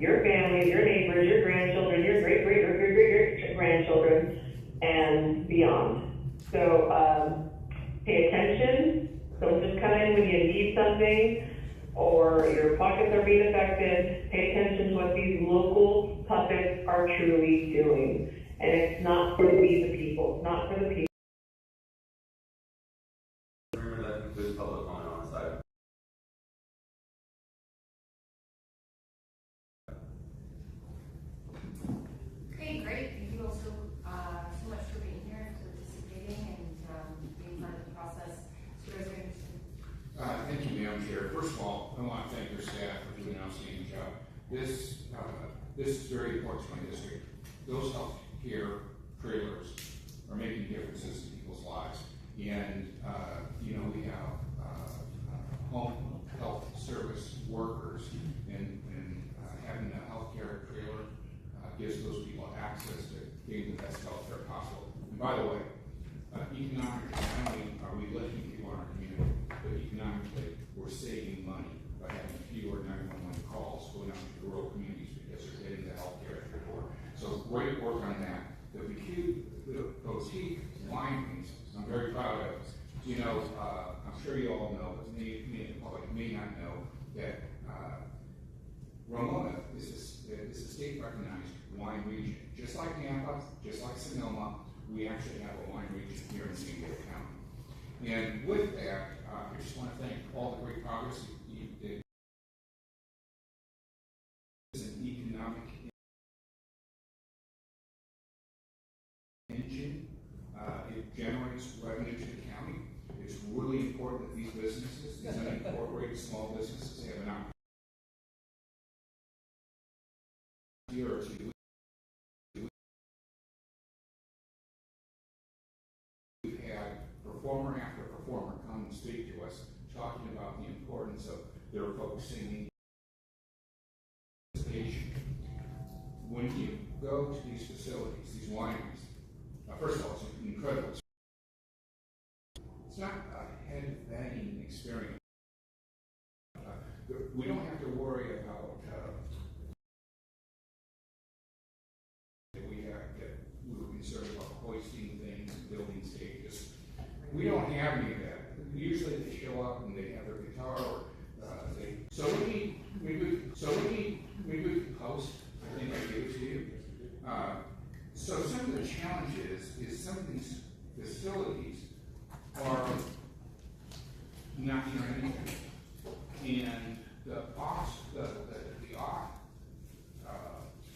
your family, your neighbors, your grandchildren, your great-great-great-great-grandchildren, and beyond. So pay attention. Don't just come in when you need something or your pockets are being affected. Pay attention to what these local puppets are truly doing. And it's not for we the people. It's not for the people. Remember that concludes public comment on this item. Okay, great. Thank you all so much for being here and participating and being part of the process. Supervisors. Thank you, Madam Chair. First of all, I want to thank your staff for doing an outstanding job. This is very important to my district. Those health care trailers are making differences in people's lives. And, we have home health service workers, and having a health care trailer gives those people access to getting the best health care possible. And by the way, economically, not only are we lifting people in our community, but economically, we're saving money by having fewer 911 calls going out to rural communities because they're getting the health care at their door. So great work on that. The boutique wineries, I'm very proud of. I'm sure you all know, but many in the public may not know that Ramona is a state-recognized wine region. Just like Nampa, just like Sonoma, we actually have a wine region here in San Diego County. And with that, I just want to thank all the great progress you did. It's an economic engine. It generates revenue to the county. It's really important that these businesses, these unincorporated small businesses, have an opportunity to we've had performer after performer come and speak to us, talking about the importance of their focusing participation. When you go to these facilities, these wineries, first of all, it's incredible. It's not a head-banging experience. We don't have to worry about we were concerned about hoisting things and building stages. We don't have any of that. Usually they show up and they have their guitar or maybe we can post. I think I gave it to you. So some of the challenges is some of these facilities are not near anything, and the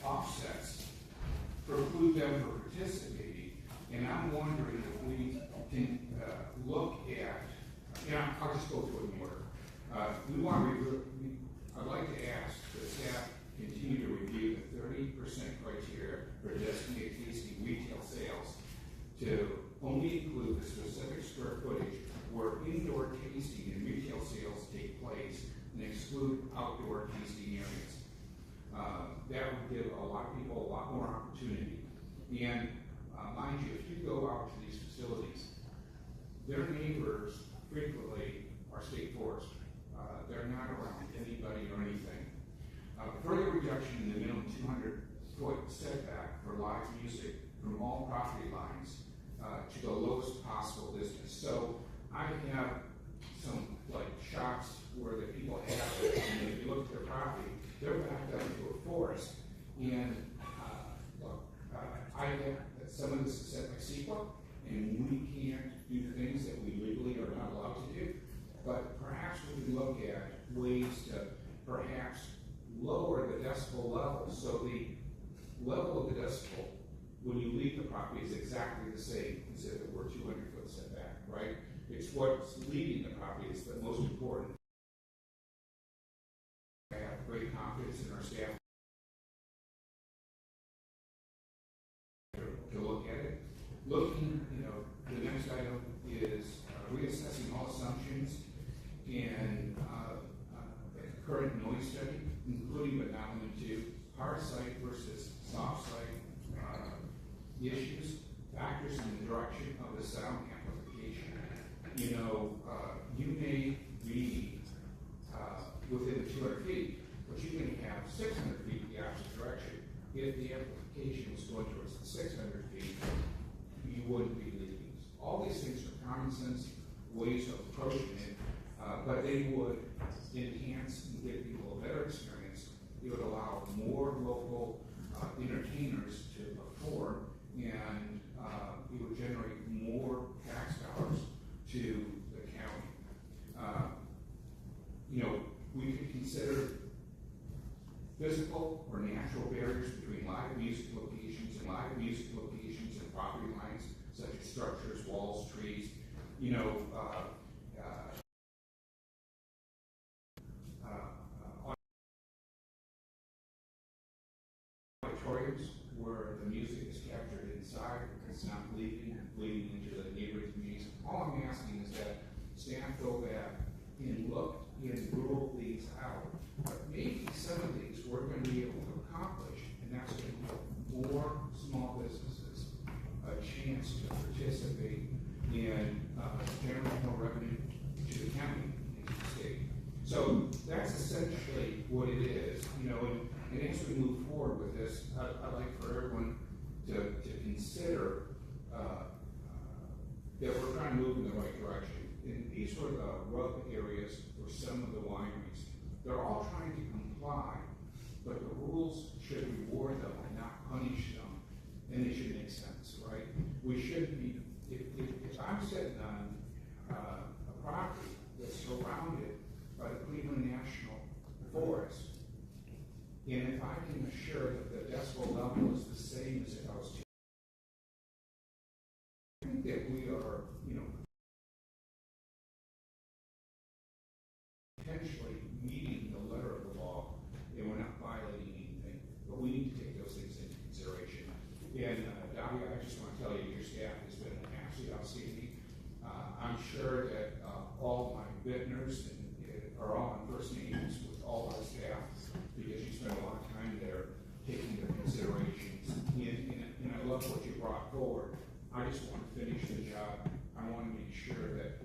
offsets preclude them from participating. And I'm wondering if we can look at. I'll just go through it in order. I'd like to ask the staff continue to review the 30% criteria for designated tasting retail sales to only include the specific square footage where indoor tasting and retail sales take place and exclude outdoor tasting areas. That would give a lot of people a lot more opportunity. And mind you, if you go out to these facilities, their neighbors frequently are state forest. They're not around anybody or anything. Further reduction in the minimum 200-foot setback for live music from all property lines to the lowest possible distance. So I have some shops where the people have it, and if you look at their property, they're backed up into a forest. And I have some of this is set by CEQA, and we can't do things that we legally are not allowed to do. But perhaps we can look at ways to perhaps lower the decibel level, so the level of the decibel when you leave the property is exactly the same as if it were 200-foot setback, right? It's what's leaving the property is the most important. I have great confidence in our staff to look at it. The next item is reassessing all assumptions and current noise study, including but not limited to hard site versus soft site issues, factors in the direction of the sound amplification. You may be within 200 feet, but you may have 600 feet the if the application was going towards the 600 feet, you wouldn't be leaving. All these things are common sense ways of approaching it, but they would enhance and give people a better experience. It would allow more local entertainers to perform, and it would generate more tax dollars to the county. We could consider physical or natural barriers between live music locations and property lines, such as structures, walls, trees. Auditoriums where the music is captured inside, it's not bleeding into the neighboring communities. All I'm asking is that staff go back and look and rule these out. But maybe some of these we're going to be able to accomplish, and that's going to give more small businesses a chance to participate in generate more revenue to the county and to the state. So that's essentially what it is, and as we move forward with this, I'd like for everyone to consider that we're trying to move in the right direction. And these were the rub areas for some of the wineries. They're all trying to comply, but the rules should reward them and not punish them, and they should make sense, right? We shouldn't be, if I'm sitting on a property that's surrounded by the Cleveland National Forest, and if I can assure that the decibel level is the same as if I was I think that we are, potentially meeting the letter of the law, and we're not violating anything. But we need to take those things into consideration. And Dahlia, I just want to tell you, your staff has been absolutely outstanding. I'm sure that all my vintners are all on first names with all our staff, because you spend a lot of time there taking their considerations. And I love what you brought forward. I just want to finish the job. I want to make sure that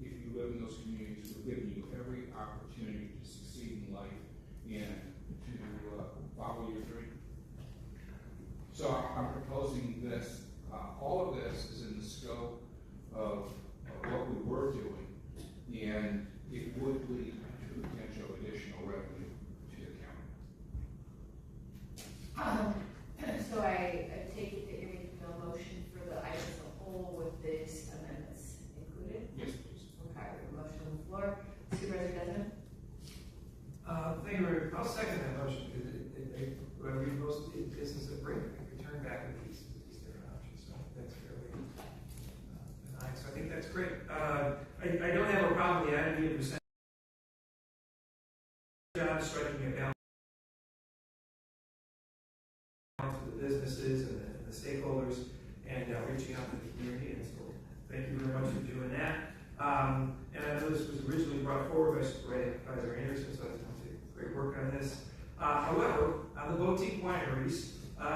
if you live in those communities, we're giving you every opportunity to succeed in life and to follow your dream. So I'm proposing this. All of this is in the scope of what we were doing, and it would lead to potential additional revenue to the county. So I take it that you're making a motion for the item as a whole with these amendments included? Yes, please. Okay, we have a motion on the floor. Supervisor Desmond? Thank you, Mayor. I'll second that motion, because when I read most of the business that bring it, return back with these different options, so that's fairly benign. So I think that's great. I don't have a problem with the item being percent job striking a balance to the businesses and the stakeholders, and reaching out to the community. And so thank you very much for doing that. And I know this was originally brought forward by Supervisor Anderson, so I did great work on this. However, on the boutique wineries, and I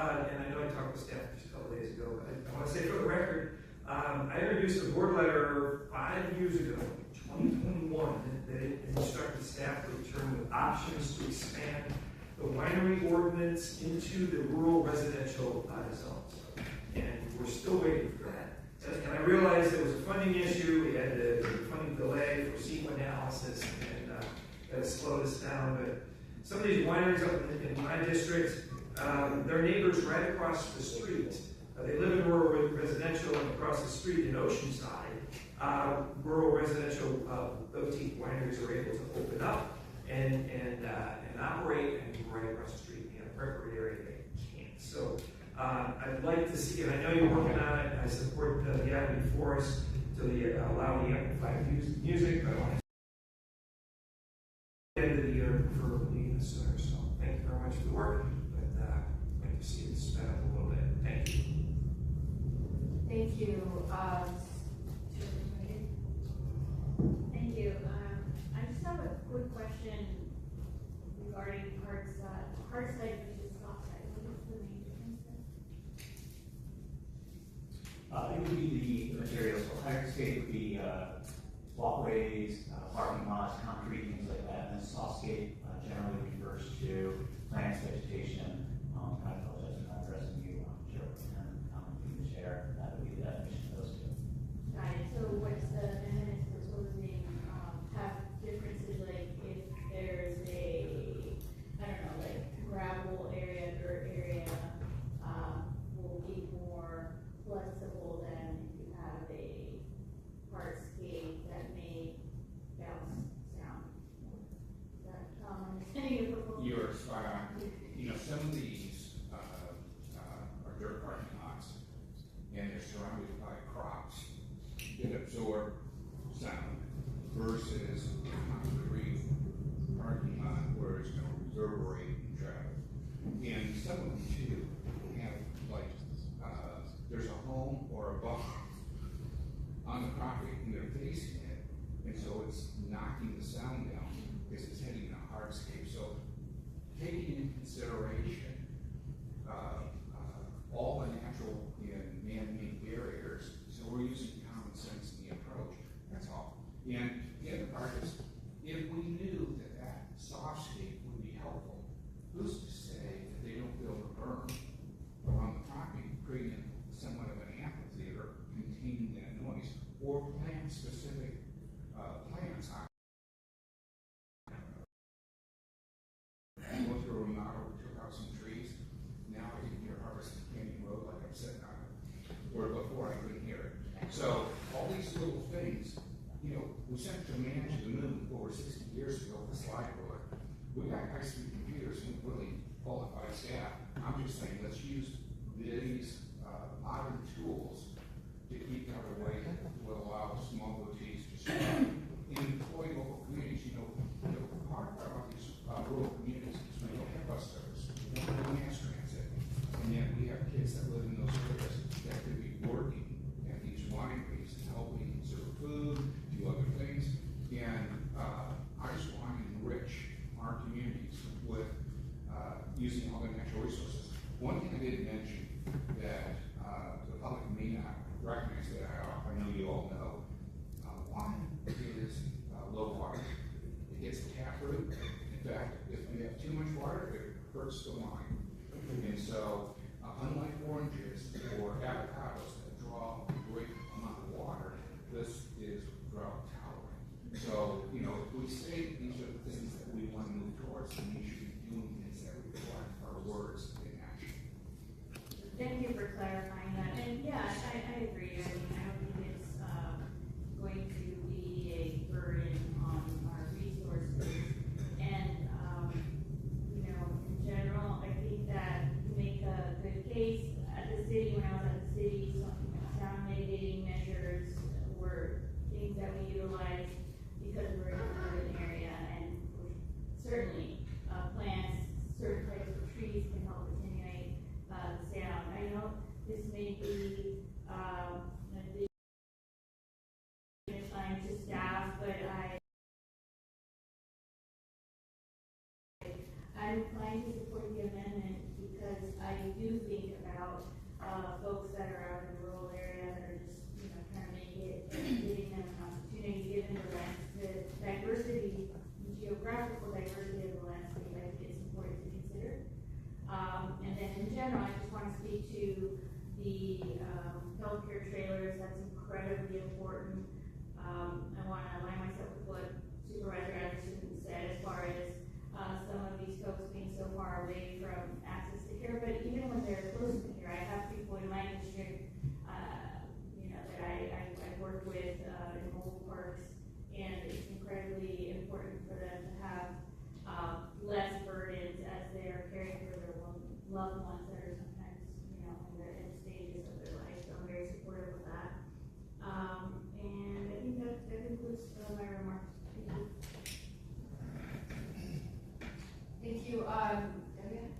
know I talked with staff just a couple days ago, but I want to say for the record, I introduced a board letter 5 years ago, 2021, that instructed staff to return with options to expand the winery ordinance into the rural residential zones. And we're still waiting for that. And I realized there was a funding issue. We had the funding delay for SEMA analysis, and that slowed us down. But some of these wineries up in my district, their neighbors right across the street, they live in rural residential, and across the street in Oceanside, rural residential boutique wineries are able to open up and operate, and right across the street in the appropriate area they can't. So I'd like to see, and I know you're working on it, I support the avenue for us to allow the amplified music, but I want to end of the year preferably sooner. So thank you very much for the work, but I'd like to see it sped up a little bit. Thank you. Thank you. Thank you. I just have a quick question regarding hard side versus soft side. What is the main difference there? It would be the materials. So hard scape would be walkways, parking lots, concrete, things like that. And then soft scape generally refers to plants, vegetation, I apologize for not addressing you, Chair Pro Tem, through the chair, that would be the definition of those two. Got it. So what's the amendment proposing, have differences, like if there's a, I don't know, like gravel area, dirt area, will be more flexible than if you have a hardscape that may bounce sound. Is that, understanding your proposal? You're spot on. You know, some of these, are dirt parking lots, and they're surrounded by crops that absorb sound versus a concrete parking lot where it's gonna reverberate and travel. And some of them too have like, there's a home or a bar on the property and they're facing it, and so it's knocking the sound down because it's hitting a hardscape. So taking into consideration all the natural and man-made barriers, so we're using common sense in the approach. That's all. And the other part is, if we knew that that softscape would be helpful, who's to say that they don't build a berm around the property, creating somewhat of an amphitheater containing that noise, or plant specific plants on. Go through a remodel, we took out some trees. Now I can hear Harvest Canyon Road like I'm sitting on it. Where before I couldn't hear it. So all these little things, you know, we sent a man to the moon over 60 years ago with a slide ruler. We got high-speed computers and really qualified staff. I'm just saying, let's use these modern tools to keep out of the way that will allow small boutiques to survive and employ local communities. You know, part about these rural communities is we don't have bus service, we don't have mass transit, and yet we have kids that live in those areas that could be working at these wineries and helping serve food, do other things, and I just want to enrich our communities with using all the natural resources. One thing I didn't mention that the public may not recognize that I know you all know, wine is low water. It gets taproot. In fact, if you have too much water, it hurts the wine. And so, unlike oranges or avocados that draw a great amount of water, this is drought tolerant. So, you know, if we say these are the things that we want to move towards, then we should be doing things that reflect our words in action. Thank you for clarifying that. And yeah, I agree. I mean, I don't think it's going to be a burden on our resources. And, you know, in general, I think that you make a good case. At the city, when I was at the city, sound mitigating measures were things that we utilized because we're in an urban area, and certainly plants, certain types of trees can help attenuate the sound. I know this may be a time to staff, but I'm inclined to support the amendment because I do think about folks that are out in the rural area that are just, you know, trying to make it, and giving them an opportunity, given the diversity, geographical diversity of the landscape. I think it's important to consider. And then in general, I just want to speak to the healthcare trailers. That's incredibly important. I want to align myself with what Supervisor Anderson said as far as some of these folks being so far away from access to care. But even when they're close to care, I have people in my district, you know, that I work with in mobile parks, and it's incredibly important for them to have less burdens as they're caring for their loved ones that are sometimes, you know, in their end stages of their life. So I'm very supportive of that. And I think that concludes my remarks. Thank you, Debbie?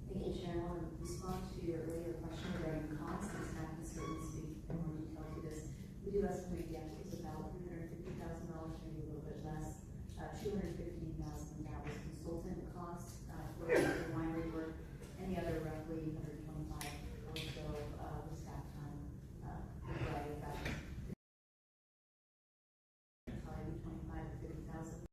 Thank you, Chair. I want to respond to your earlier question regarding costs. I'm happy to certainly speak in more detail to this. We do estimate the actual is about $350,000, maybe a little bit less. $215,000 consultant costs for the winery work, and the other roughly 125 or so with staff time. A variety of factors. Probably 25 to 50,000.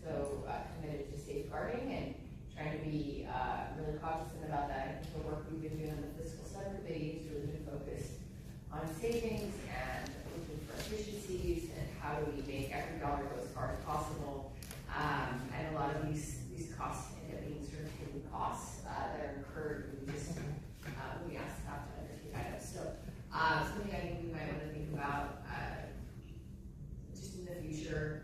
so committed to safeguarding and trying to be really cognizant about that. I think the work we've been doing on the fiscal subcommittee has really been focused on savings and looking for efficiencies and how do we make every dollar go as far as possible. And a lot of these costs end up being sort of hidden costs that are incurred when we ask staff to undertake items. So something I think we might want to think about just in the future,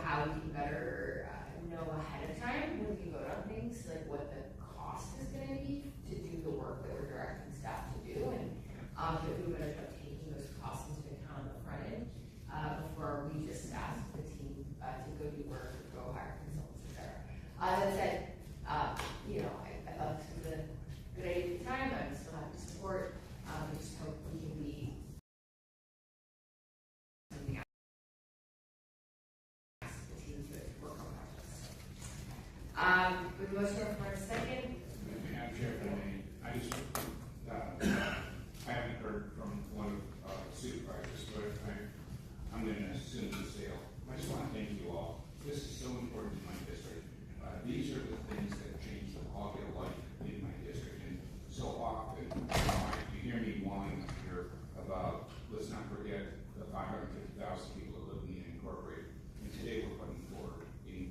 how we can better know ahead of time when we vote on things, like what the cost is going to be to do the work that we're directing staff to do, and that we would end up taking those costs into account on the front end before we just ask the team to go do work or go hire consultants, etc. That said, I thought this was a good idea at the time. I'm still happy to support. I just hope we can be something else. Ask the team to work on projects. With the motion for a second. Madam Chair, I just, I haven't heard from one of the supervisors, but I'm going to assume the sale. I just want to thank you all. This is so important to my district. These are the things that change the quality of life in my district. And so often, you hear me whine here about, let's not forget the 550,000 people that live in the incorporated. And today we're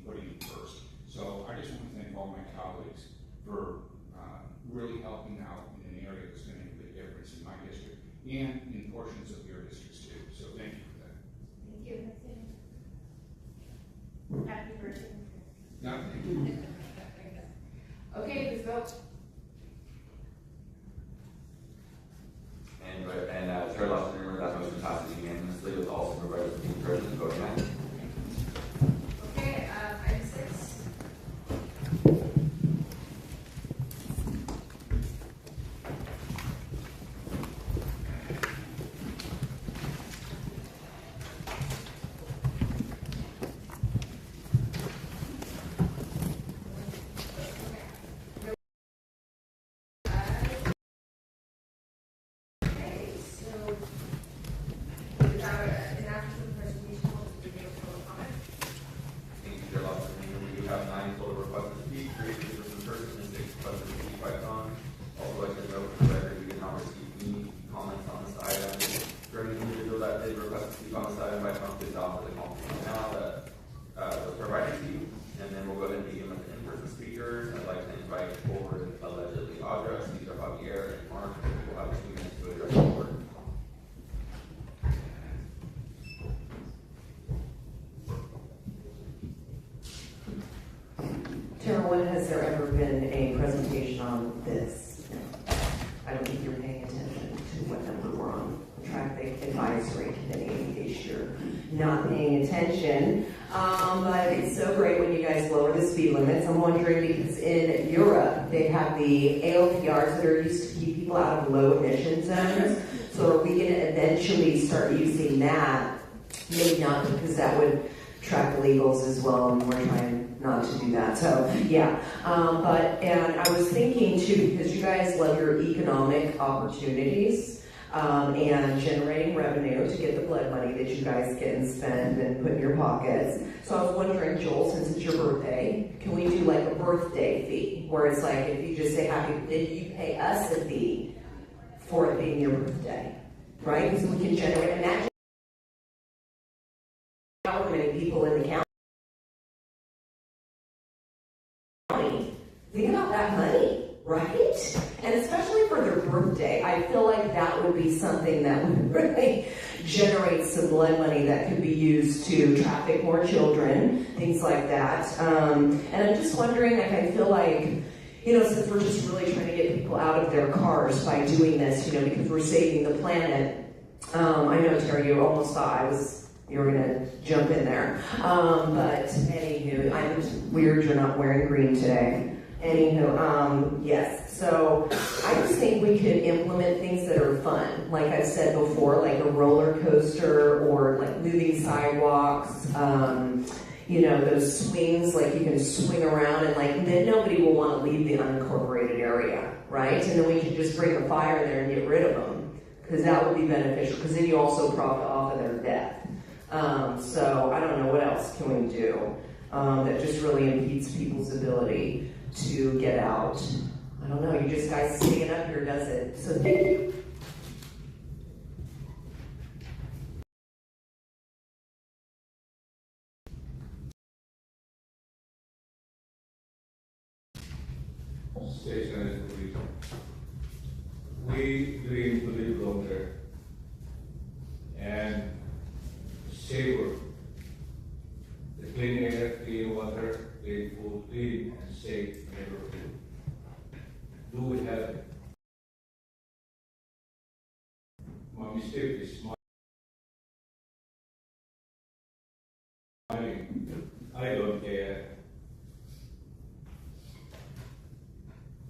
putting it first. So I just want to thank all my colleagues for really helping out in an area that's going to make a big difference in my district and in portions of your districts too. So thank you for that. Thank you. Happy birthday. No, thank you. Okay, please vote. And Chair Lawson, remember that motion passes unanimously with all supervisors being present and voting aye. Okay, item 6. When has there ever been a presentation on this? I don't think you're paying attention to what number we're on. Traffic Advisory Committee, in case you're not paying attention. But it's so great when you guys lower the speed limits. I'm wondering because in Europe, they have the ALPRs that are used to keep people out of low emission zones. So are we going to eventually start using that? Maybe not, because that would track illegals as well, and we're trying not to do that. So yeah, and I was thinking too, because you guys love your economic opportunities and generating revenue to get the blood money that you guys get and spend and put in your pockets. So I was wondering, Joel, since it's your birthday, can we do like a birthday fee where it's like if you just say happy birthday, you pay us a fee for it being your birthday, right? Because we can generate, imagine how many people in the county. Think about that money, right? And especially for their birthday, I feel like that would be something that would really generate some blood money that could be used to traffic more children, things like that. And I'm just wondering, like, I feel like, since we're just really trying to get people out of their cars by doing this, because we're saving the planet. I know, Terry, you almost thought you were gonna jump in there. But anywho, I'm weird you're not wearing green today. Anywho, yes. So I just think we could implement things that are fun. Like I've said before, like a roller coaster or like moving sidewalks, those swings, like you can swing around and like then nobody will want to leave the unincorporated area, right? And then we could just bring a fire there and get rid of them because that would be beneficial because then you also profit off of their death. So I don't know, what else can we do? that just really impedes people's ability to get out. I don't know, you just guys staying up here does it. So thank you. Station and police. We dream to live longer and savor the clean air, clean water, clean food, clean and safe neighborhood. Do we have it? My mistake is smiling. I don't care.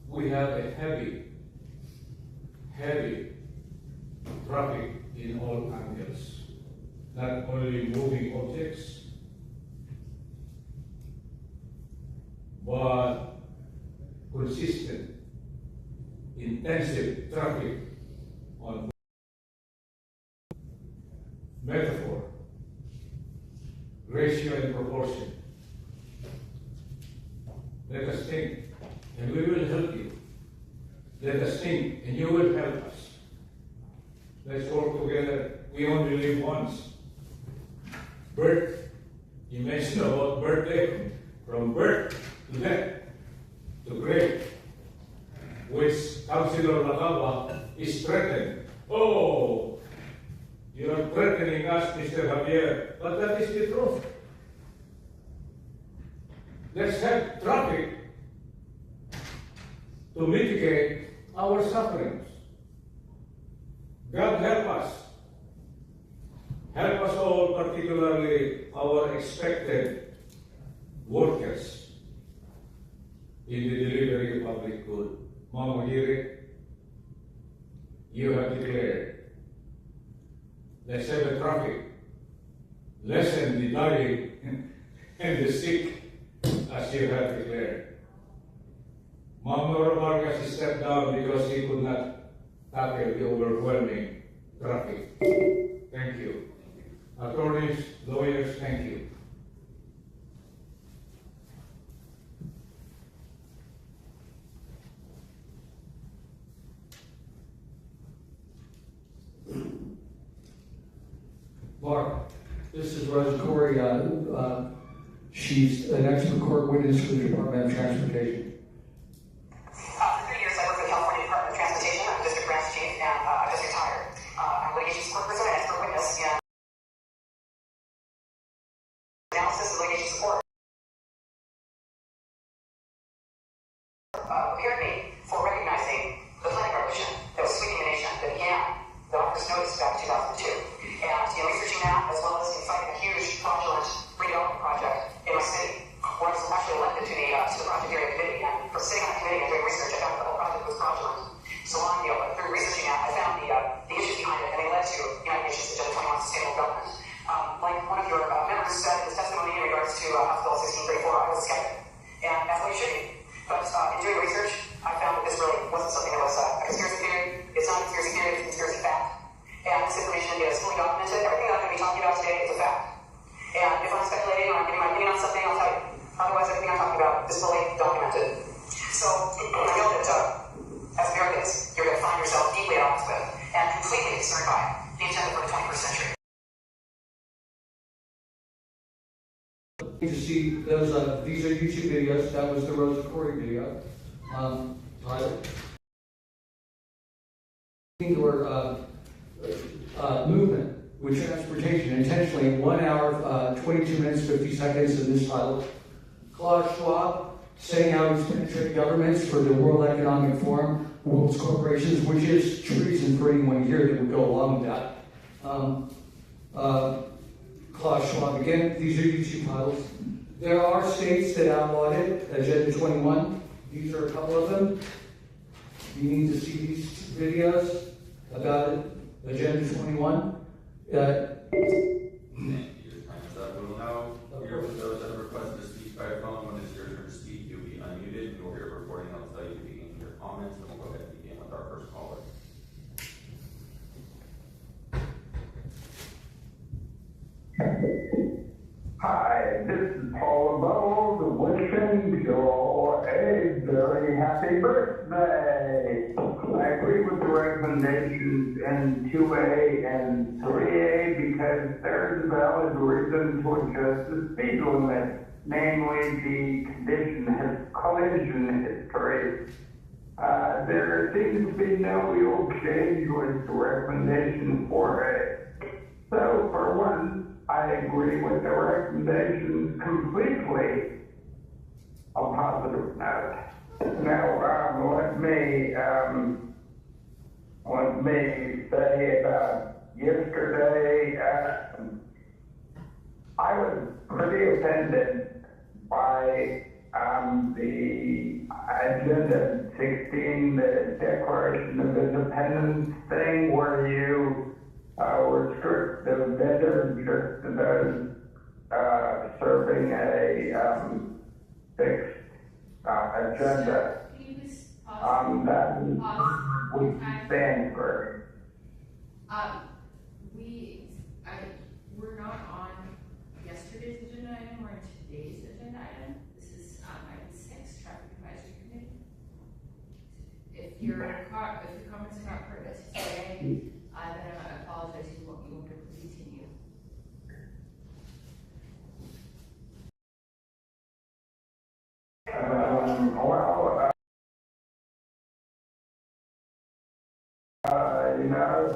We have a heavy traffic in all angles, not only moving objects, but consistent, intensive traffic on metaphor, ratio and proportion. Let us think, and we will help you. Let us think, and you will help us. Let's work together. We only live once. Birth, you mentioned about birthday, from birth to death to grave, which Councilor Lacaba is threatened. Oh, you are threatening us, Mr. Javier, but that is the truth. Let's have traffic to mitigate our sufferings. God help us. Help us all, particularly our expected workers in the delivery of public good. Mama Giri, you have declared, let's have the traffic, lessen the dying and the sick, as you have declared. Mama Vargas stepped down because he could not tackle the overwhelming traffic. Thank you. Attorneys, lawyers, thank you. Mark, this is Rosa Corey. She's an expert court witness for the Department of Transportation. For 3 years, I worked for the California Department of Transportation. I'm district branch chief, and I just retired. I'm a litigation support person and expert witness in analysis and litigation support. Prepared me for recognizing the planning revolution that was sweeping the nation, that began the office notice back in 2002. And in researching that, as well as in fighting a huge fraudulent redevelopment project in my city, where I was actually elected to the project area committee, and for sitting on that committee and doing research, I found that the whole project was fraudulent. So through researching that, I found the issues behind it, and they led to United Nations Agenda 21 Sustainable Development. Like one of your members said in his testimony in regards to House Bill 1634, I was a skeptic, and that's what you should be. But in doing research, I found that this really wasn't something that was a conspiracy theory. It's not a conspiracy theory, it's a conspiracy fact. And this information is fully documented. Everything that I'm going to be talking about today is a fact. And if I'm speculating or I'm giving my opinion on something, I'll tell you. Otherwise, everything I'm talking about is fully documented. So I know that as Americans, you're going to find yourself deeply at odds with and completely concerned by the agenda for the 21st century. You see those, these are YouTube videos. That was the Rosa Corey video. Tyler. Or movement with transportation intentionally 1 hour, 22 minutes, 50 seconds in this title. Klaus Schwab setting out his penetrate governments for the World Economic Forum, world's corporations, which is treason for anyone here that would go along with that. Klaus Schwab, again, these are YouTube titles. There are states that outlawed it, Agenda 21. These are a couple of them. You need to see these videos about it, Agenda 21. Thank you. Your time is up. We'll now hear from those that have requested to speak by phone. When it's your turn to speak, you'll be unmuted. You'll hear a recording. I'll tell you to begin your comments, and we'll go ahead and begin with our first caller. Hi, this is Paul above wishing Joe a very happy birthday. I agree with the recommendations in 2A and 3A because there's a valid reason to adjust the speed limit, namely the collision history. There seems to be no real change with the recommendation 4A. So for one, I agree with the recommendations completely. A positive note. Now, let me say about yesterday, I was pretty offended by the Agenda 16, the Declaration of Independence thing, where you restrict the vendor just to those serving a fixed agenda. Can you please pause? That is Pause. we stand for. We're not on yesterday's agenda item, we're on today's agenda item. This is, item 6, traffic advisory committee. If your comments are not pertinent to today, then I apologize, you won't be able to continue.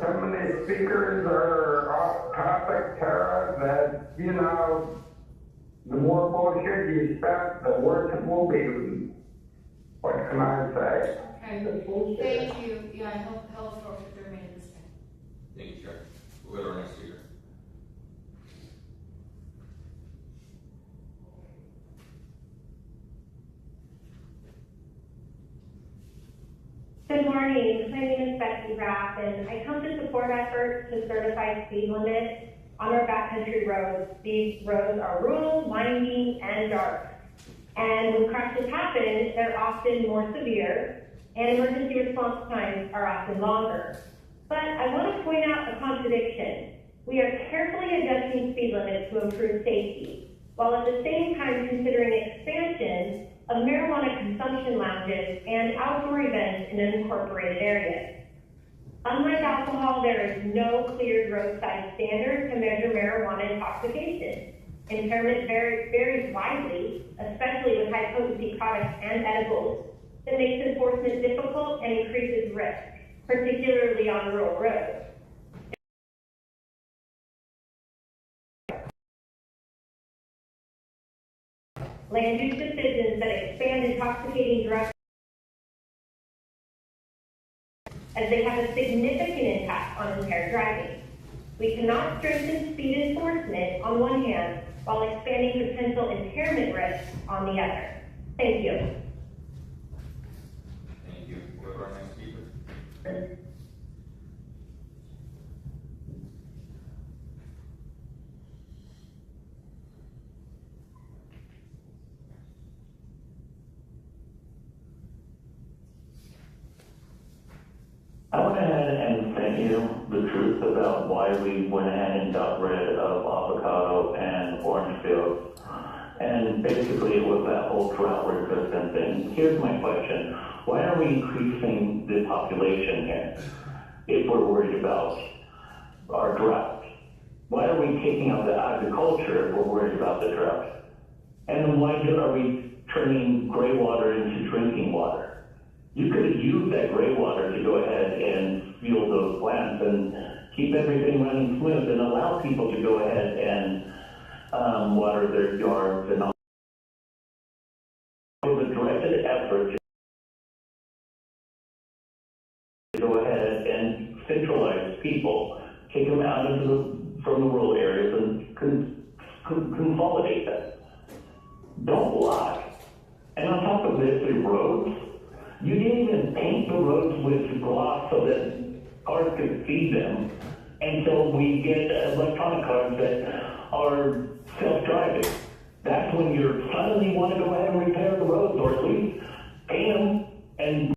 So many speakers are off topic, Tara, that, the more bullshit you spend, the worse it will be. What can I say? Okay, thank you. Yeah, health for the remainder of this time. Thank you, Chair. We'll go to our next speaker. Good morning. My name is Becky Rapp, and I come to support efforts to certify speed limits on our backcountry roads. These roads are rural, winding, and dark. And when crashes happen, they're often more severe, and emergency response times are often longer. But I want to point out a contradiction. We are carefully adjusting speed limits to improve safety, while at the same time considering expansion of marijuana consumption lounges and outdoor events in unincorporated areas. Unlike alcohol, there is no cleared roadside standard to measure marijuana intoxication. Impairment varies widely, especially with high-potency products and edibles, that makes enforcement difficult and increases risk, particularly on rural roads. Land use decisions that expand intoxicating drugs as they have a significant impact on impaired driving. We cannot strengthen speed enforcement on one hand while expanding potential impairment risks on the other. Thank you. Thank you. We'll go to our next speaker. I went ahead and sent you the truth about why we went ahead and got rid of avocado and orange fields. And basically it was that whole drought resistant thing. Here's my question. Why are we increasing the population here if we're worried about our drought? Why are we taking out the agriculture if we're worried about the drought? And why are we turning gray water into drinking water? You could have used that gray water to go ahead and fuel those plants and keep everything running smooth and allow people to go ahead and water their yards and all. It was a directed effort to go ahead and centralize people, take them out from the rural areas and consolidate them. Don't block. And on top of this, the roads. You didn't even paint the roads with gloss so that cars could see them until we get electronic cars that are self-driving. That's when you suddenly want to go ahead and repair the roads, or at least paint them and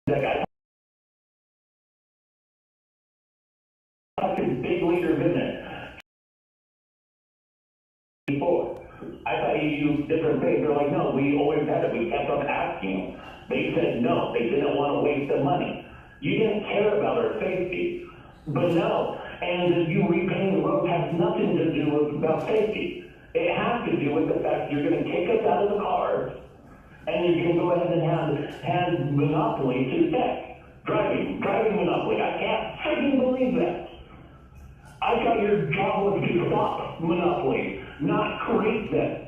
that guy talking big leaders in there. before. I thought you used different things. They're like, no, we always had it. We kept on asking them. They said no. They didn't want to waste the money. You didn't care about our safety. But no. And you repainting the road has nothing to do with about safety. It has to do with the fact you're going to kick us out of the cars and you're going to go ahead and hand monopoly to tech. Driving monopoly. I can't freaking believe that. I thought your job was to stop monopoly, not create them.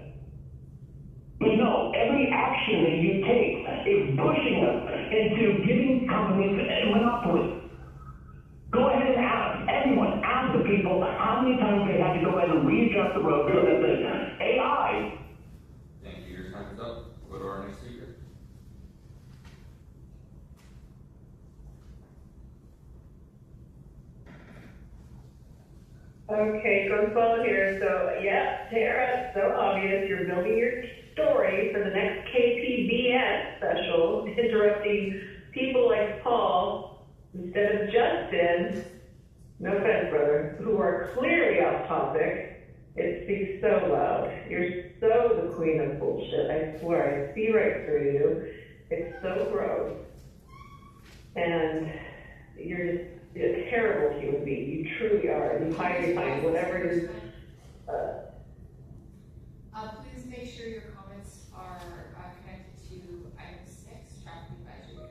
But no, every action that you take is pushing us into giving companies a monopoly. Go ahead and ask everyone, ask the people how many times they had to go ahead and readjust the road so that the AI. Thank you. Your time is up. Go to our next speaker. Okay, Gonzalo here. So, yeah, Tara, so obvious. You're building your story for the next KPBS special, interrupting people like Paul instead of Justin, no offense, brother, who are clearly off topic. It speaks so loud. You're so the queen of bullshit. I swear, I see right through you. It's so gross. And you're just a terrible human being. You truly are. You hide behind whatever it is. Please make sure your comments are connected to item 6, traffic advisory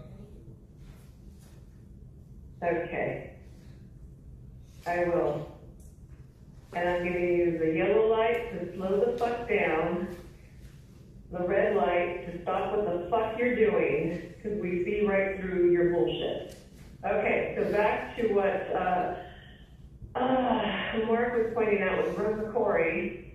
committee. Okay. I will. And I'm giving you the yellow light to slow the fuck down, the red light to stop what the fuck you're doing, because we see right through your bullshit. Okay, so back to what Mark was pointing out with Rosa Corey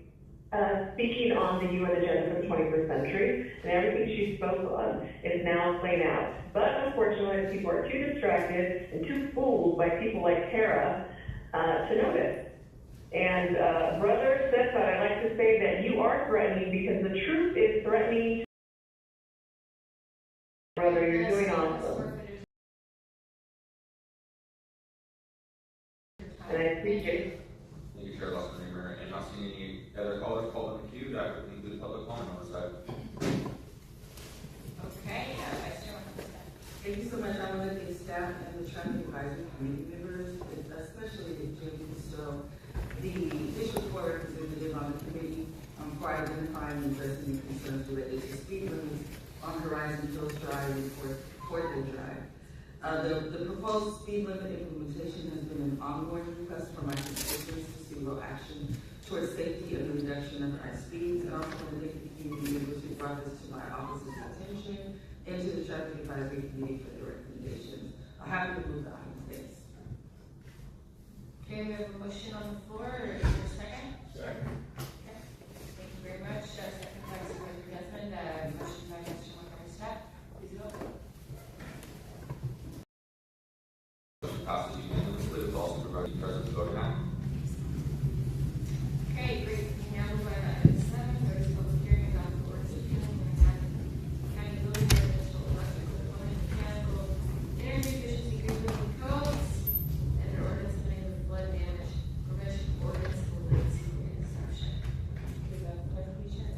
speaking on the UN agenda for the 21st century, and everything she spoke on is now playing out. But unfortunately, people are too distracted and too fooled by people like Tara to notice. And brother Seth, I'd like to say that you are threatening because the truth is threatening. Brother, you're doing awesome. And I appreciate it. Thank you, Chair Lawson Reamer. And not seeing any other callers called in the queue, that would conclude public comment on the side. Okay, Vice Chair. Thank you so much. I want to thank staff and the traffic advisory committee members, especially Jim Stowe, the district court representative on the committee, for identifying and addressing the concerns related to speed limits on Horizon Hills Drive and Portland Drive. The proposed speed limit implementation has been an ongoing request from my constituents to see real action towards safety and the reduction of high speeds. I also want to thank the community members who brought this to my office's attention and to the traffic advisory committee for their recommendations. I'm happy to move the item. Thanks. Okay, we have a motion on the floor. Is there a second? Second. Okay. Thank you very much. Second by Supervisor Desmond. Motion by Mr. Montgomery Staff. Please vote. Motion passes unanimously with all supervisors present voting aye. Okay, great. We now move on to item 7. There is a public hearing about the ordinance appealing the county building residential electric equipment mechanical energy efficiency grid building codes and their ordinance limiting the flood damage prevention ordinance for latency and interception. Is that the presentation?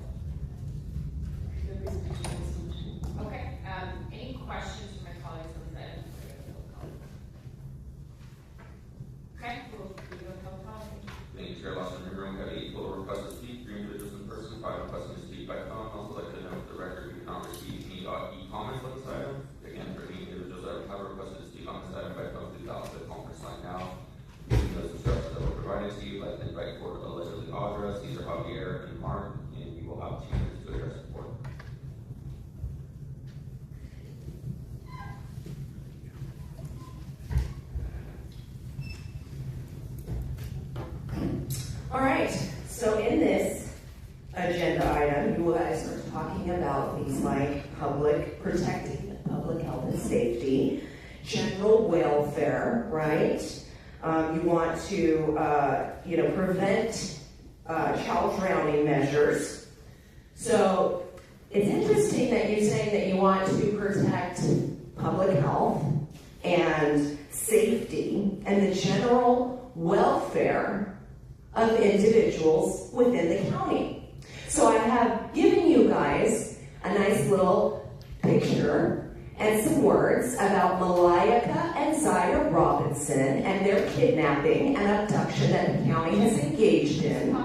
Okay. Any questions from my colleagues on this item? Okay, we'll go to public comment. Thank you, Chair Lawson Reamer. We have 8 total requests to speak, 3 individuals in person, 5 requesting to speak by phone. Also like to note for the record, we cannot receive any e-comments on this item. Again, for any individuals that have requested to speak on this item by phone, please dial the conference line now. Using those instructions that were provided to you, I'd like to invite forward allegedly address. These are Javier and Mark, and we will have 2 minutes to address the board. All right, so in this agenda item, you guys are talking about things like protecting public health and safety, general welfare, right? You want to, prevent child drowning measures. So it's interesting that you're saying that you want to protect public health and safety and the general welfare of individuals within the county. So I have given you guys a nice little picture and some words about Malika and Zaire Robinson and their kidnapping and abduction that the county has engaged in.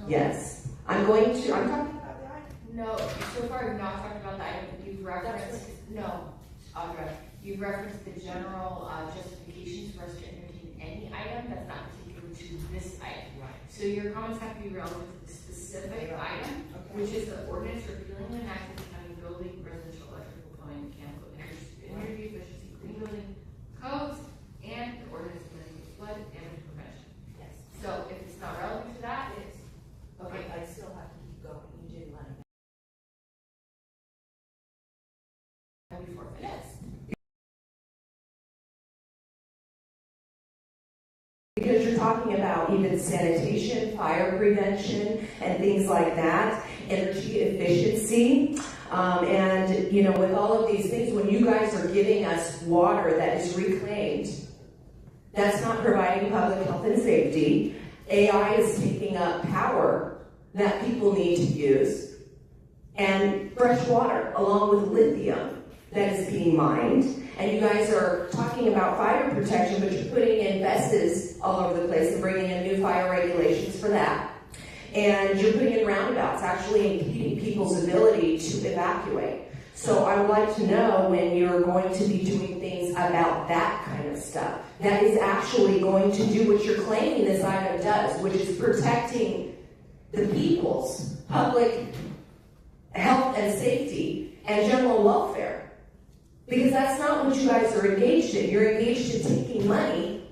Yes. I'm talking about the item. No, so far you've not talked about the item. You've referenced, no, Audra, you've referenced the general justifications for us to entertain any item that's not particular to this item. Right. So your comments have to be relevant to the specific item, which is the ordinance repealing and enacting the county building, residential, electrical, plumbing, mechanical, energy efficiency, green building codes, and the ordinance relating to flood damage prevention. Yes. So if it's not relevant to that, it's, Okay, I still have to keep going. You did let me. we forfeit. Yes. Because you're talking about even sanitation, fire prevention, and things like that, energy efficiency. And, you know, with all of these things, when you guys are giving us water that is reclaimed, that's not providing public health and safety. AI is taking up power that people need to use, and fresh water along with lithium that is being mined. And you guys are talking about fire protection, but you're putting in vestas all over the place and bringing in new fire regulations for that. And you're putting in roundabouts, actually impeding people's ability to evacuate. So I would like to know when you're going to be doing things about that kind of stuff that is actually going to do what you're claiming this item does, which is protecting the people's public health and safety and general welfare. Because that's not what you guys are engaged in. You're engaged in taking money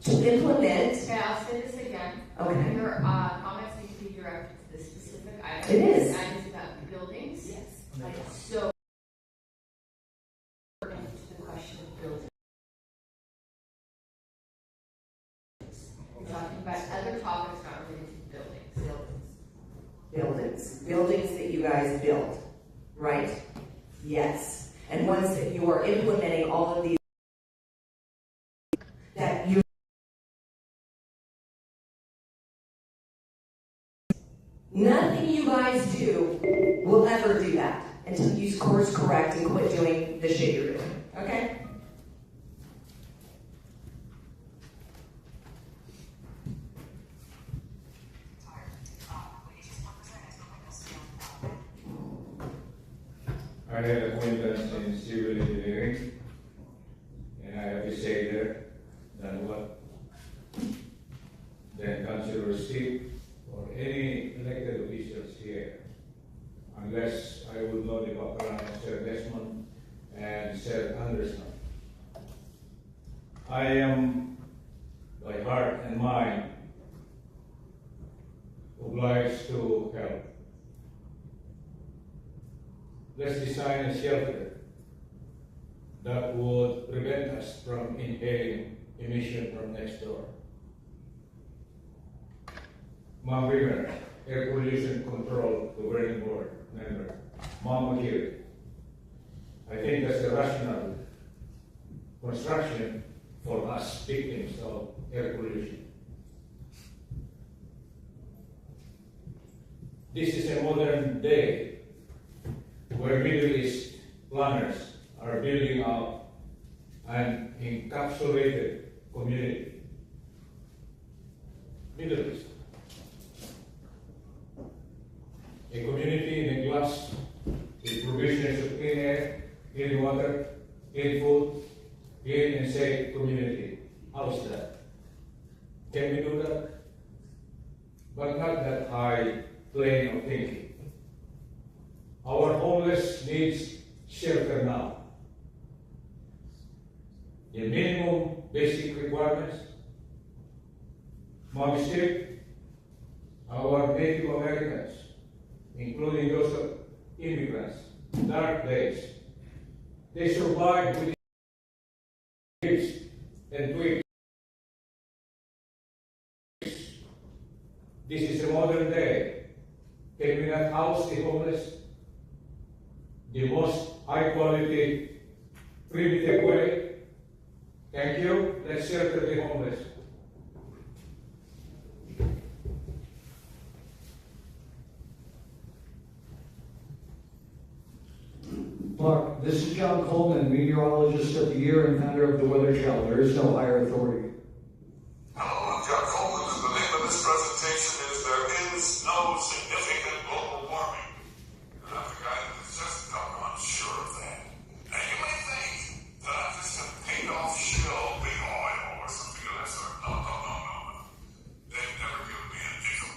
to implement. Okay, I'll say this again. Okay. Your comments need to be directed to the specific item. It is. That is about buildings. Yes. So, to the question of buildings. We're talking about other topics not related to buildings. Buildings that you guys built, right? Yes. And once that you are implementing all of these, that you nothing you guys do will ever do that until you course correct and quit doing the shit you're doing. Okay? I had acquaintance in civil engineering, and I have to say that what the councilor Steve or any elected officials here, unless I would know the background of Sir Desmond and Sir Anderson. I am, by heart and mind, obliged to help. Let's design a shelter that would prevent us from inhaling emission from next door. Ma'am River, Air Pollution Control Governing Board member, Ma'am Aguirre. I think that's a rational construction for us victims of air pollution. This is a modern day where Middle East planners are building out an encapsulated community. Middle East. A community in a glass with provisions of clean air, clean water, clean food, clean and safe community. How's that? Can we do that? But not that high plane of thinking. Our homeless needs shelter now. The minimum basic requirements must strip our Native Americans, including those of immigrants, dark days. They survived with twigs and twigs. This is a modern day. Can we not house the homeless? The most high quality, primitive way. Thank you. Let's shelter the homeless. Mark, this is John Coleman, meteorologist of the year and founder of the Weather Channel. There is no higher authority. Hello, I'm John Coleman, and the name of this presentation is There Is No Significant Global Warming. And I'm the guy that's just doggone sure of that. Now, you may think that I'm just a paid-off shill, big oil, or something of that sort. No. They've never given me a nickel.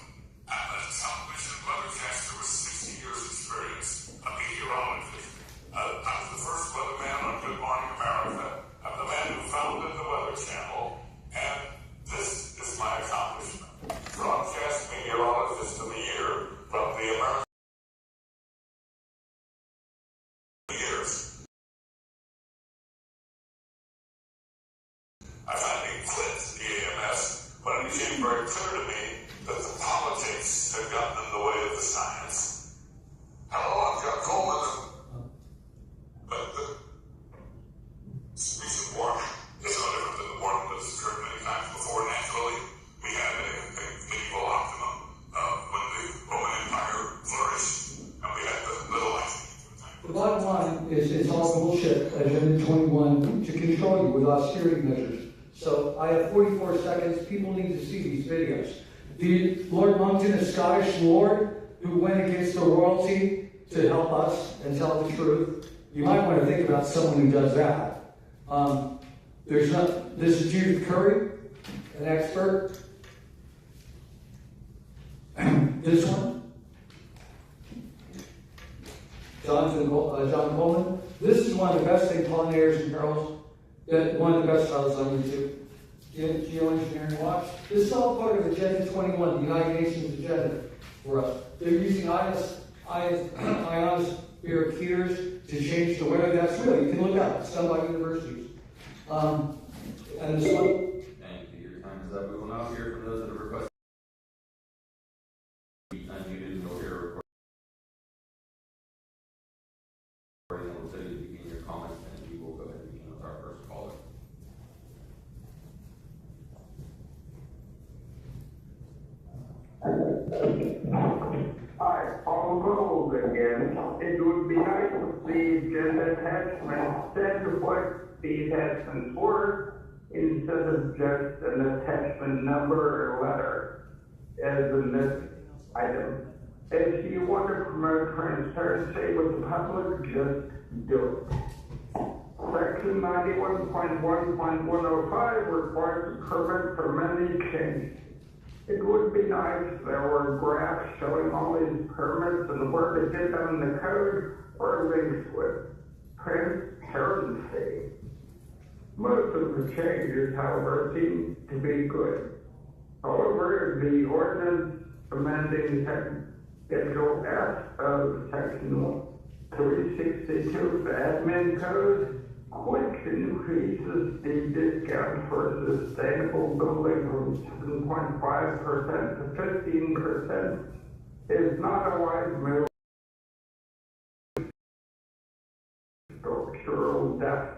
I'm a television weathercaster with 60 years experience, a meteorologist. I was the first weatherman on Good Morning America. I'm the man who founded the Weather Channel, and this is my accomplishment. Broadcast Meteorologist of the Year from the American years. I finally quit the AMS when it became very clear to me that the politics had gotten in the way of the science. Hello, I'm John Coleman. But the speech of warming is no different than the warming that's occurred many times before. Naturally, we had a medieval optimum when the Roman Empire flourished, and we had the little ice. The bottom line is it's all bullshit, Agenda 21, to control you with austerity measures. So I have 44 seconds. People need to see these videos. The Lord Monckton, a Scottish lord who went against the royalty to help us and tell the truth. You might want to think about someone who does that. This is Judith Curry, an expert. This one, John Coleman. This is one of the best thing pollinators and heralds, one of the best titles on YouTube. Geoengineering Watch. This is all part of Agenda 21, the United Nations agenda for us. They're using ionosphere heaters to change the weather. That's real. You can look up. It's done by universities. And this one. Thank you. Your time is up. We will now hear from those that have requested to be unmuted and you'll hear a recording. And we'll tell you to begin your comments, and we will go ahead and begin with our first caller. Hi, Paul Gold again. It would be nice if the agenda attachment said what the attachments were instead of just an attachment number or letter, as in this item. If you want to promote transparency with the public, just do it. Section 91.1.105 requires a permit for many changes. It would be nice if there were graphs showing all these permits and where to get them in the code, or links with transparency. Most of the changes, however, seem to be good. However, the ordinance amending Schedule F of Section 362 of the Admin Code, which increases the discount for sustainable building from 7.5% to 15%, is not a wise move. Structural depth.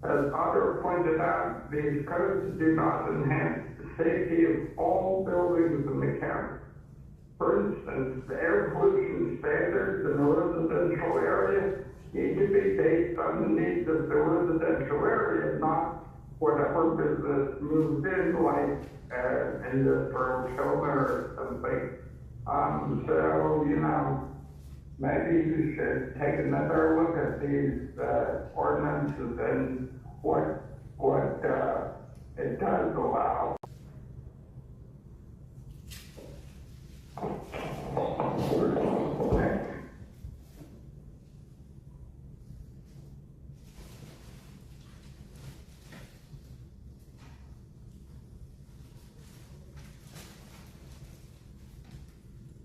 As Otter pointed out, these codes do not enhance the safety of all buildings in the county. For instance, the air pollution standards in a residential area need to be based on the needs of the residential area, not whatever business moves in, like industrial chiller or something. So, maybe you should take another look at these ordinances and what it does allow.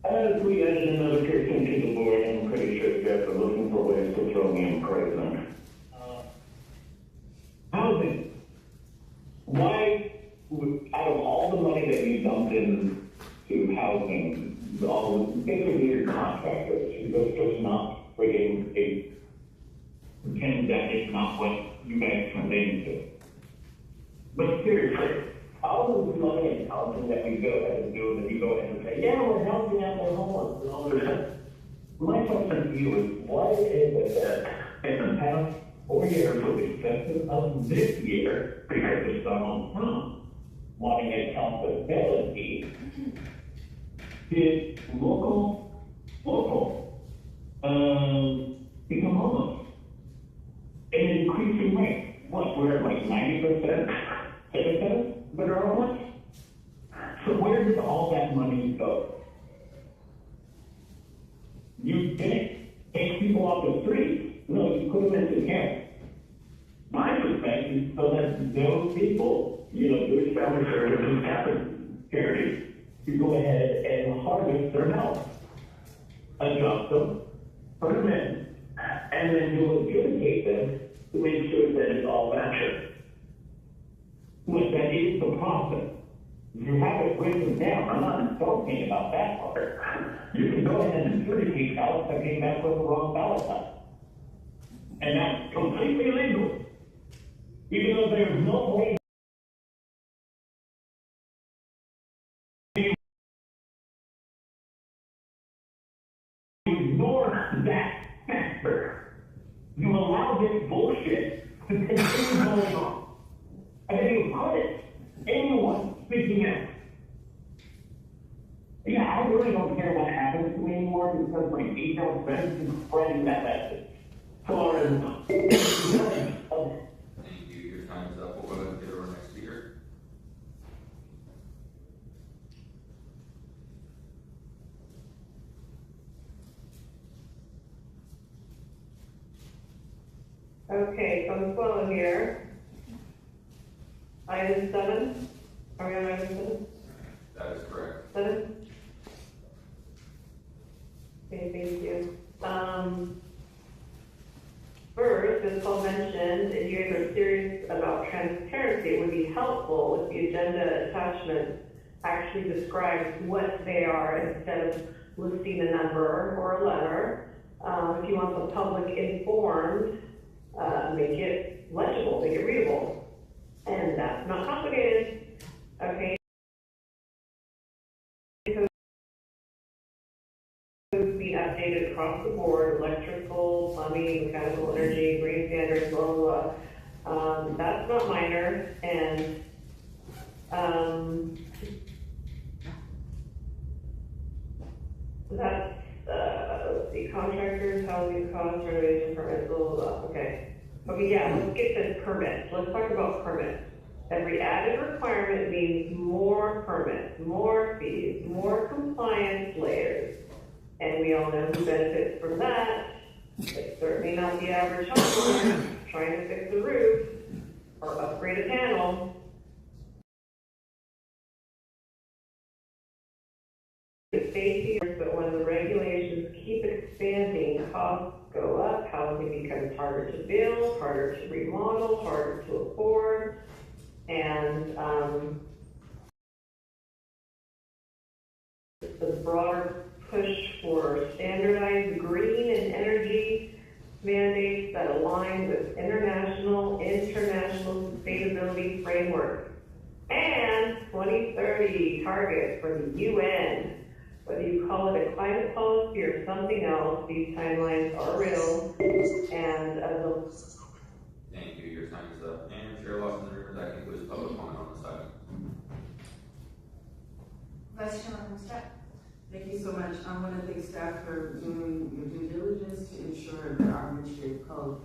As we added another person to the board, I'm pretty sure you guys are looking for ways to throw me in prison. Housing. Why, out of all the money that you dumped into housing, basically your contractors, you're just not bringing a pretend that it's not what you guys turned into. But seriously, all of the money and housing that we go ahead and do, that you go ahead and say, yeah, we're helping out their homeless and all this stuff. My question to you is why is it that in the past 4 years, with the exception of this year, because of Donald Trump wanting accountability, did local become homeless at an increasing rate? What, we're at like 90% citizens that are homeless? So where did all that money go? You didn't take people off the street. No, you put them into camp. My perspective is so that those people, Jewish Family Services, Catholic charities, you go ahead and harvest their health, adjust them, put them in, and then you'll adjudicate them to make sure that it's all voucher. But that is the process. You have it written down. I'm not insulting about that part. You can go ahead and adjudicate ballots that came back with the wrong ballot type. And that's completely legal. Even though there's no way to ignore that factor. You allow this bullshit to continue going on. And then you punish anyone speaking out. Yeah, I really don't care what happens to me anymore because my detailed friends is spreading that message. So, Thank you. Your time is up. We'll go ahead and get our next speaker. Okay, so I'm following here. Item 7. Are we on item 7? That is correct. 7? Okay, thank you. First, as Paul mentioned, if you guys are serious about transparency, it would be helpful if the agenda attachment actually describes what they are instead of listing a number or a letter. If you want the public informed, make it legible, make it readable. And that's not complicated, okay? Being updated across the board, electrical, plumbing, mechanical, energy, green standards, blah, blah, blah. That's not minor, and, that's, let's see, contractors, housing costs, renovation permits, blah, blah, blah, okay. Okay, yeah, let's get to permits, let's talk about permits. Every added requirement means more permits, more fees, more compliance layers. And we all know who benefits from that. It's certainly not the average homeowner trying to fix a roof or upgrade a panel. The safety, but when the regulations keep expanding, costs go up, housing becomes harder to build, harder to remodel, harder to afford, and the broader push for standardized green and energy mandates that align with international sustainability framework and 2030 targets for the UN. Whether you call it a climate policy or something else, these timelines are real. And Thank you. Your time is up. And Chair Lawson Rivers, that concludes public comment on this item. Vice Chairman Muscat. Thank you so much. I want to thank staff for doing your due diligence to ensure that our administrative code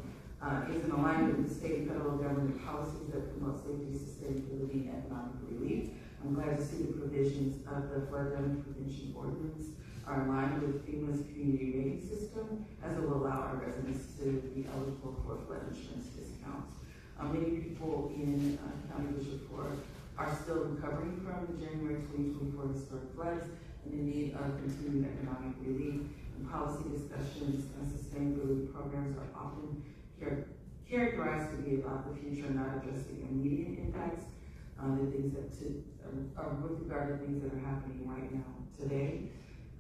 is in alignment with the state and federal government policies that promote safety, sustainability, and economic relief. I'm glad to see the provisions of the flood damage prevention ordinance are aligned with FEMA's community rating system, as it will allow our residents to be eligible for flood insurance discounts. Many people in County District 4 are still recovering from the January 2024 historic floods and in need of continued economic relief. And policy discussions and sustainability programs are often characterized to be about the future, not addressing immediate impacts. The things that are with regard to things that are happening right now today.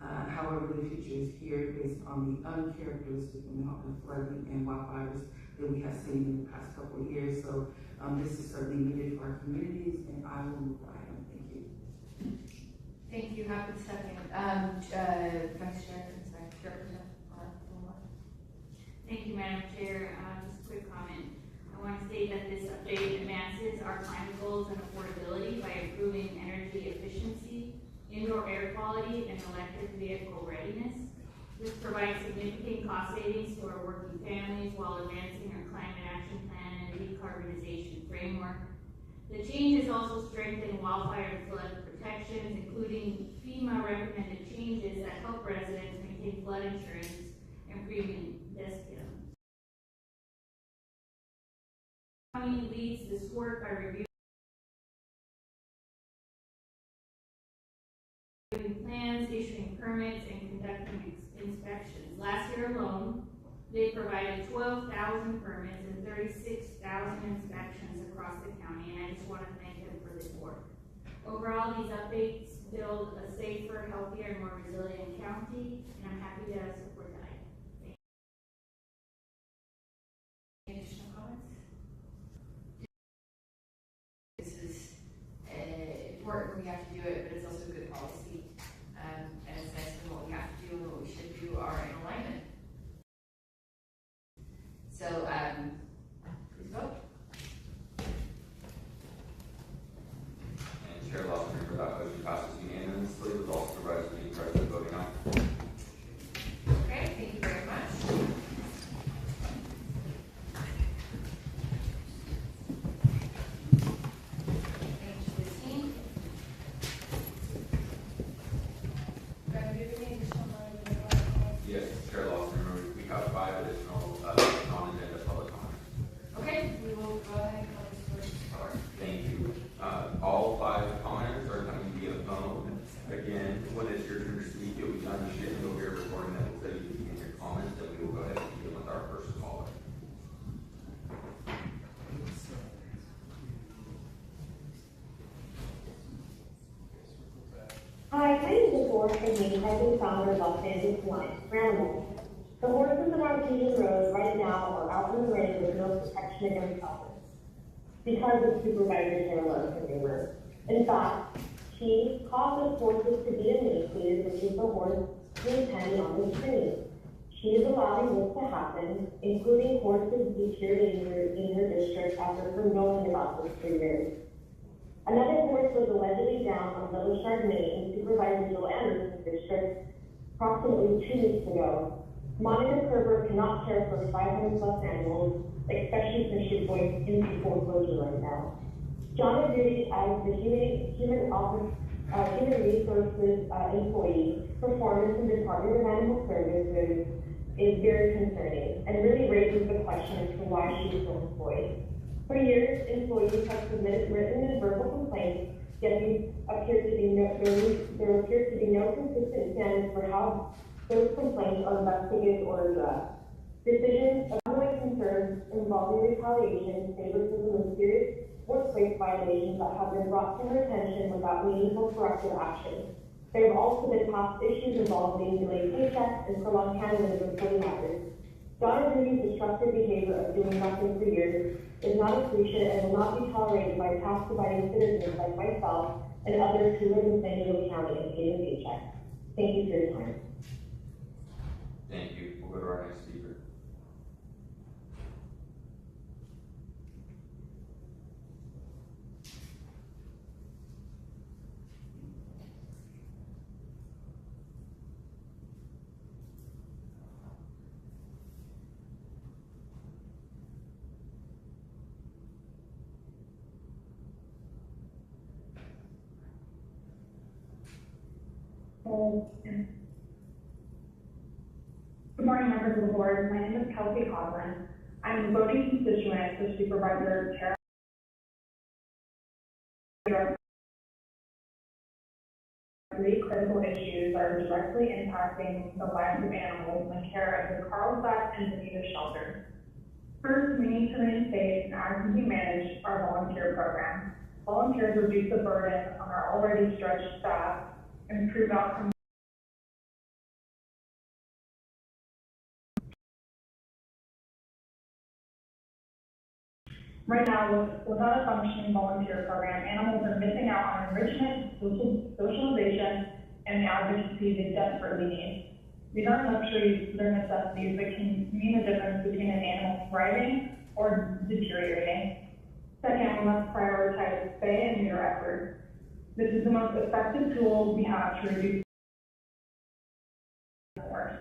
However, the future is here based on the uncharacteristic amount of flooding and wildfires that we have seen in the past couple of years. So this is certainly needed for our communities, and I will move the item. Thank you. Thank you. Happy second. Vice Chair, Thank you, Madam Chair. Just a quick comment. I want to state that this update advances our climate goals and affordability by improving energy efficiency, indoor air quality, and electric vehicle readiness. This provides significant cost savings to our working families while advancing our climate action plan and decarbonization framework. The changes also strengthen wildfire and flood protections, including FEMA recommended changes that help residents maintain flood insurance and premium discounts. The county leads this work by reviewing plans, issuing permits, and conducting inspections. Last year alone, they provided 12,000 permits and 36,000 inspections across the county, and I just want to thank them for this work. Overall, these updates build a safer, healthier, and more resilient county, and I'm happy to support that. Thank you. Any additional comments? This is important, we have to do it, but it's also good policy. And it's nice when what we have to do and what we should do are in alignment. So, please vote. And Chair Lawson, for that motion passes unanimously with all supervisors being present voting aye. Okay, thank you very much. Page 15. Do I have any additional money? Yes, Chair Lawson, we have 5 additional non-agenda public comments. Okay, we will go ahead and call this first forward. Thank you. All 5 commenters are coming via phone. Again, when it's your turn to speak, you'll be unmuted. You'll hear a recording that will tell you to begin your comments, and we will go ahead and begin with our first caller. Hi, my name is Laura Kennedy, president and founder of Los Angeles Alliance for Animals. The horses on our Union Road right now are out in the rain with no protection against others because of Supervisor Taylor's maneuver. In fact, she causes horses to be emaciated, which is the horse being handed on the screen. She is allowing this to happen, including horses deteriorating in her district after her knowing about this for years. Another horse was allegedly down on Little Chardonnay in Supervisor Joe Anderson's district approximately 2 weeks ago. Monica Kerber cannot care for 500 plus animals, especially since she's going into foreclosure right now. John Aguri, as the human resources employee, performance in the Department of Animal Services is very concerning and really raises the question as to why she is still employed. For years, employees have submitted written and verbal complaints, yet there appear to be no consistent standards for how those complaints are investigated or addressed. Decisions of ongoing concerns involving retaliation, favoritism, and serious workplace violations that have been brought to her attention without meaningful corrective action. There have also been past issues involving delayed paychecks and prolonged handling of employee matters. Donna Rudy's destructive behavior of doing nothing for years is not appreciated and will not be tolerated by tax-abiding citizens like myself and others who live in San Diego County and pay their paycheck. Thank you for your time. Thank you. We'll go to our next speaker. Good morning, members of the board. My name is Kelsey Coughlin. I'm a voting constituent for Supervisor Tara. Three critical issues that are directly impacting the lives of animals and care at the Carlsbad and Bonita shelters. First, we need to remain safe and actively manage our volunteer program. Volunteers reduce the burden on our already stretched staff and improve outcomes. Right now, without a functioning volunteer program, animals are missing out on enrichment, socialization, and the advocacy they desperately need. These aren't luxuries, they're necessities that can mean the difference between an animal thriving or deteriorating. Second, we must prioritize spay and neuter efforts. This is the most effective tool we have to reduce force.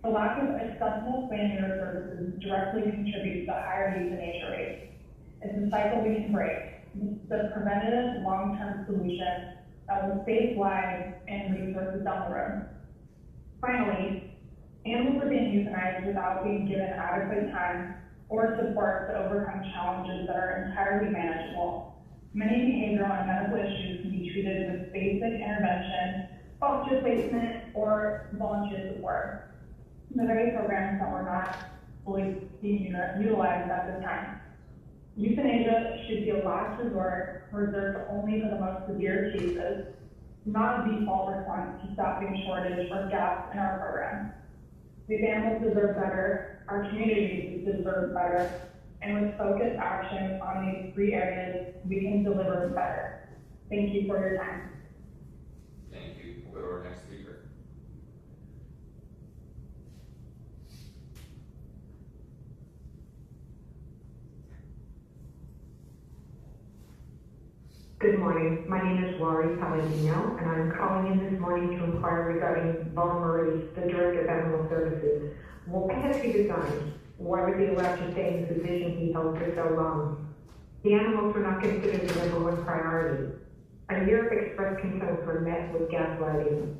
The lack of accessible spay and neuter services directly contributes to higher euthanasia rates. It's a cycle we can break. It's the preventative long-term solution that will save lives and resources down the road. Finally, animals are being euthanized without being given adequate time or support to overcome challenges that are entirely manageable. Many behavioral and medical issues can be treated with basic intervention, foster placement, or volunteer support. The very programs that were not fully being utilized at this time. Euthanasia should be a last resort reserved only for the most severe cases, not a default response to staffing shortage or gaps in our program. These animals deserve better, our communities deserve better, and with focused action on these three areas, we can deliver better. Thank you for your time. Thank you. We'll go to our next speaker. Good morning. My name is Laurie Palladino, and I'm calling in this morning to inquire regarding Von Murray, the Director of Animal Services. Why has he resigned? Why was he allowed to stay in the position he held for so long? The animals were not considered the number one priority. A year of expressed concerns were met with gaslighting.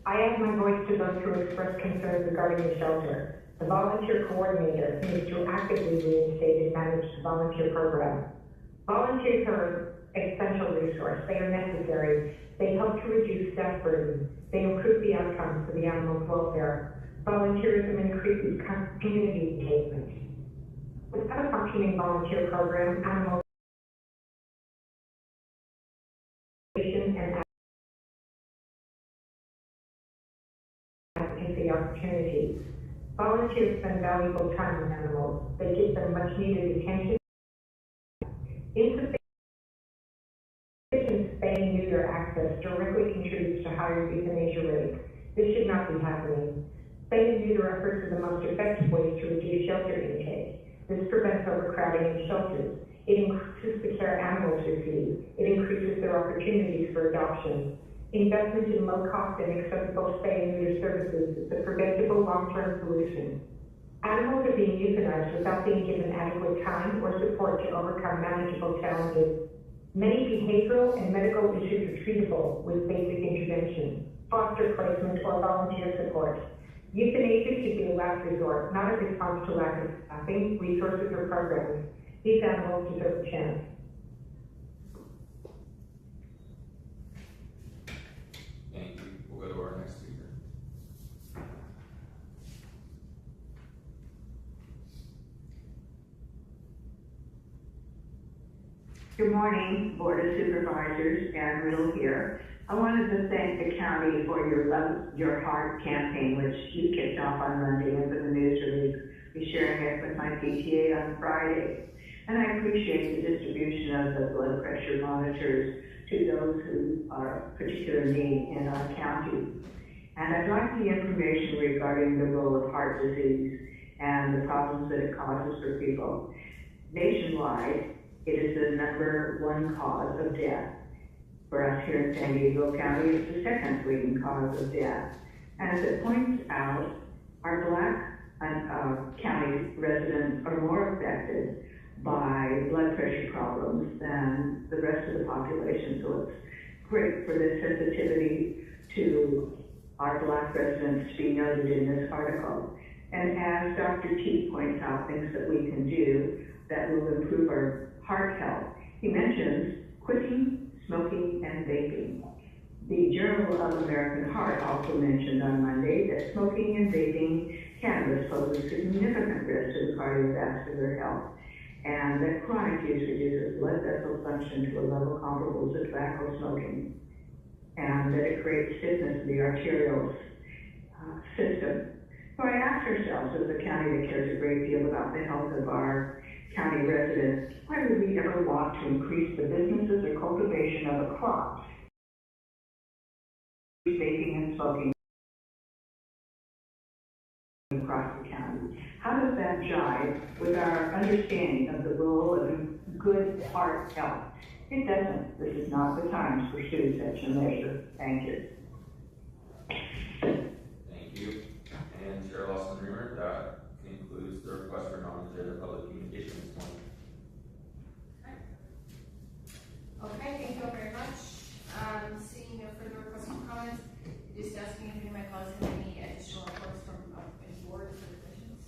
I add my voice to those who expressed concerns regarding the shelter. The volunteer coordinator needs to actively reinstate and manage the volunteer program. Volunteers are essential resource. They are necessary. They help to reduce staff burden. They improve the outcomes for the animal's welfare. Volunteerism increases community engagement. Without a functioning volunteer program, animal and advocacy opportunities. Volunteers spend valuable time with animals. They give them much needed attention. Insufficient spay and neuter access directly contributes to higher euthanasia rates. This should not be happening. Spay and neuter efforts are the most effective ways to reduce shelter intake. This prevents overcrowding in shelters. It increases the care animals receive. It increases their opportunities for adoption. Investment in low-cost and accessible spay and neuter services is a preventable long-term solution. Animals are being euthanized without being given adequate time or support to overcome manageable challenges. Many behavioral and medical issues are treatable with basic intervention, foster placement, or volunteer support. Euthanasia should be a last resort, not a response to lack of staffing, resources, or programs. These animals deserve a chance. Thank you. We'll go to our next speaker. Good morning, Board of Supervisors, Ann Riddle here. I wanted to thank the county for your Love Your Heart campaign, which you kicked off on Monday, and for the news release. Be sharing it with my PTA on Friday. And I appreciate the distribution of the blood pressure monitors to those who are particular need in our county. And I'd like the information regarding the role of heart disease and the problems that it causes for people. Nationwide, it is the number one cause of death. For us here in San Diego County, it's the second leading cause of death. And as it points out, our Black county residents are more affected by blood pressure problems than the rest of the population. So it's great for this sensitivity to our Black residents to be noted in this article. And as Dr. T points out, things that we can do that will improve our heart health. He mentions quitting smoking and vaping. The Journal of American Heart also mentioned on Monday that smoking and vaping cannabis pose a significant risk to the cardiovascular health, and that chronic use reduces blood vessel function to a level comparable to tobacco smoking, and that it creates stiffness in the arterial system. So I asked ourselves, as a county that cares a great deal about the health of our county residents, why would we ever want to increase the businesses or cultivation of a crop? Vaping and smoking not jive with our understanding of the role of good heart health. It doesn't. This is not the time to pursue such a measure. Thank you. Thank you. And Chair Lawson Reamer, that concludes the request for non-agenda public communication this morning. Okay, thank you all very much. Seeing no further requests for comments, just asking if anybody has any additional reports from any boards or divisions.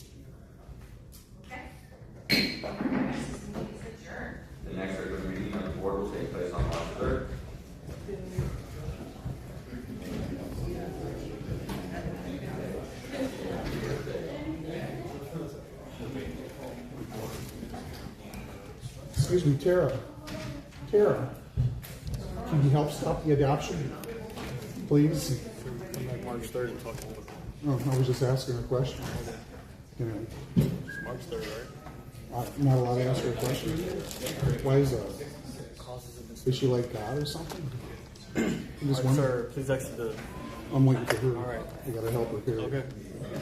Okay. This meeting is adjourned. The next regular meeting of the board will take place on March 3rd. Excuse me, Tara. Tara, can you help stop the adoption, please? Come back March 3rd and talk about it. Oh, I was just asking a question. You know, It's March 3rd, right? I'm not allowed to ask her a question. Why is that? Causes of Is she like God or something? I'm just Alright, wondering. sir, please exit the... I'm waiting for her. All right. I gotta help her here. Okay.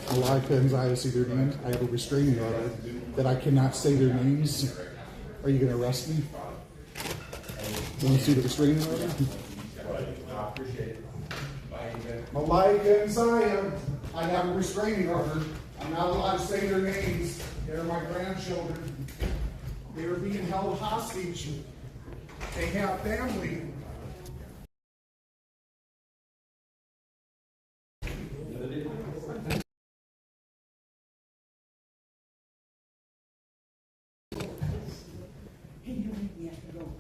A lot of times I see their names. I have a restraining order that I cannot say their names. Are you gonna arrest me? Want to see the restraining order? I appreciate it. Malika and Zion, I have a restraining order. I'm not allowed to say their names. They're my grandchildren. They are being held hostage. They have family. Hey, you make me have to go.